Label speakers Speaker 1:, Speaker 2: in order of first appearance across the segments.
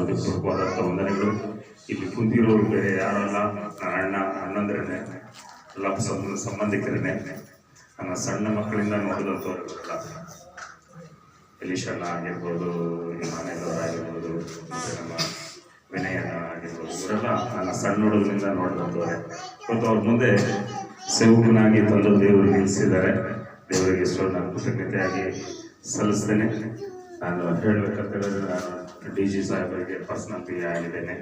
Speaker 1: ಹೃತ್ಪೂರ್ವಕವಾದಂಥ ವಂದನೆಗಳು. ಇಲ್ಲಿ ಕುಂತಿರೋರು ಬೇರೆ ಯಾರಲ್ಲ, ಅಣ್ಣಂದ್ರೇ ಎಲ್ಲ ಸಂಬಂಧಿಕರೇ, ನನ್ನ ಸಣ್ಣ ಮಕ್ಕಳಿಂದ ನೋಡಿದಂಥವ್ರಿಗೆಲ್ಲ ಎಲಿಶಣ್ಣ ಆಗಿರ್ಬೋದು, ಮನೆಯವರಾಗಿರ್ಬೋದು, ಮತ್ತು ನಮ್ಮ ವಿನಯನ ಆಗಿರ್ಬೋದು, ಇವರೆಲ್ಲ ನನ್ನ ಸಣ್ಣ ಹುಡುಗರಿಂದ ನೋಡಿದಂಥವ್ರೆ. ಇವತ್ತು ಅವ್ರ ಮುಂದೆ ಸೇವಕನಾಗಿ ತಂದು ದೇವರು ನಿಲ್ಲಿಸಿದ್ದಾರೆ. ದೇವರಿಗೆ ಎಷ್ಟೋ ನಾನು ಕೃತಜ್ಞತೆಯಾಗಿ ಸಲ್ಲಿಸ್ತೇನೆ. ನಾನು ಹೇಳಬೇಕಂತ ಹೇಳಿದ್ರೆ, ನಾನು DG ಸಾಹೇಬರಿಗೆ ಪರ್ಸನಲ್ ಪಿ ಆಗಿದ್ದೇನೆ.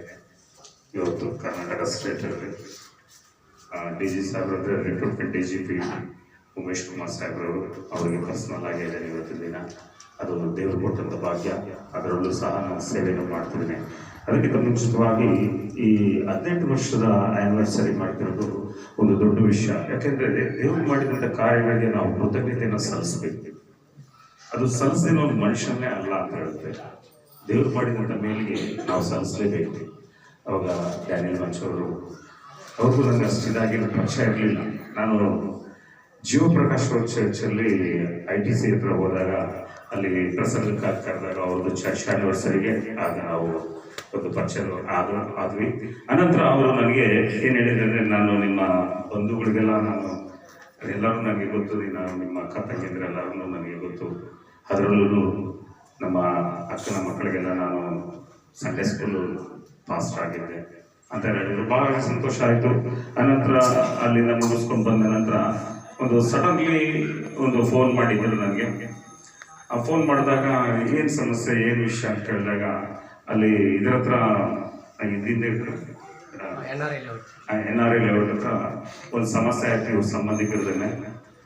Speaker 1: ಇವತ್ತು ಕರ್ನಾಟಕ ಸ್ಟೇಟಲ್ಲಿ DG ಸಾಹೇಬ್ರಂದರೆ ರಿಕ್ರೂಟ್ಮೆಂಟ್ DGP ಉಮೇಶ್ ಕುಮಾರ್ ಸಾಹೇಬ್ರವರು, ಅವರಿಗೆ ಪರ್ಸನಲ್ ಆಗಿದ್ದೇನೆ ಇವತ್ತಿನ ದಿನ. ಅದು ದೇವರು ಕೊಟ್ಟಂಥ ಭಾಗ್ಯ. ಅದರಲ್ಲೂ ಸಹ ನಾನು ಸೇವೆಯನ್ನು ಮಾಡ್ತಿದ್ದೀನಿ. ಅದಕ್ಕಿಂತ ಮುಂಚಿತವಾಗಿ ಈ 18 ವರ್ಷದ ಆ್ಯನಿವರ್ಸರಿ ಮಾಡ್ತಿರೋದು ಒಂದು ದೊಡ್ಡ ವಿಷಯ. ಯಾಕೆಂದರೆ ದೇವರು ಮಾಡಿದಂಥ ಕಾರ್ಯಗಳಿಗೆ ನಾವು ಕೃತಜ್ಞತೆಯನ್ನು ಸಲ್ಲಿಸಬೇಕು. ಅದು ಸಲ್ಲಿಸಿದ ಒಂದು ಮನುಷ್ಯನೇ ಅಲ್ಲ ಅಂತ ಹೇಳುತ್ತೆ. ದೇವರು ಮಾಡಿದಂಥ ಮೇಲಿಗೆ ನಾವು ಸಲ್ಲಿಸಲೇಬೇಕು. ಅವಾಗ ಡ್ಯಾನಿಯಲ್ ಮಂಚವರು ಅವ್ರಿಗೂ ನನಗೆ ಅಷ್ಟು ಇದಾಗಿ ಪರಿಚಯ ಇರಲಿಲ್ಲ. ನಾನು ಜೀವಪ್ರಕಾಶ್ ಚರ್ಚಲ್ಲಿ ITC ಹತ್ರ ಹೋದಾಗ ಅಲ್ಲಿ ಪ್ರಸಂಗಕ್ಕಾಗಿ ಕರೆದಾಗ ಅವ್ರದ್ದು ಚರ್ಚ್ ಆ್ಯನಿವರ್ಸರಿಗೆ ಆಗ ನಾವು ಒಂದು ಪರಿಚಯ ಆದ್ವಿ. ಅನಂತರ ಅವರು ನನಗೆ ಏನು ಹೇಳಿದ್ರು ಅಂದರೆ, ನಾನು ನಿಮ್ಮ ಬಂಧುಗಳಿಗೆಲ್ಲ ಎಲ್ಲರೂ ನನಗೆ ಗೊತ್ತು, ನಿಮ್ಮ ಅಕ್ಕ ತಂಗಿಯಂದ್ರೆಲ್ಲರೂ ನನಗೆ ಗೊತ್ತು, ಅದರಲ್ಲೂ ನಮ್ಮ ಅಕ್ಕನ ಮಕ್ಕಳಿಗೆಲ್ಲ ನಾನು ಸಂಡೇ ಸ್ಕೂಲು ಪಾಸ್ಟರ್ ಆಗಿದ್ದೆ ಅಂತ ಹೇಳಿದ್ರು. ಭಾಳ ಸಂತೋಷ ಆಯಿತು. ಅನಂತರ ಅಲ್ಲಿಂದ ಮುಗಿಸ್ಕೊಂಡು ಬಂದ ನಂತರ ಒಂದು ಸಡನ್ಲಿ ಒಂದು ಫೋನ್ ಮಾಡಿದ್ರು ನನಗೆ. ಆ ಫೋನ್ ಮಾಡಿದಾಗ ಏನು ಸಮಸ್ಯೆ, ಏನು ವಿಷಯ ಅಂತ ಕೇಳಿದಾಗ, ಅಲ್ಲಿ ಇದ್ರ ಹತ್ರ ಇದ್ದಿದ್ದೆ NRI ಲೇಔಟ್ ಹತ್ರ ಒಂದು ಸಮಸ್ಯೆ ಆಯ್ತು ಇವ್ರ ಸಂಬಂಧಿಕರದನ್ನೇ.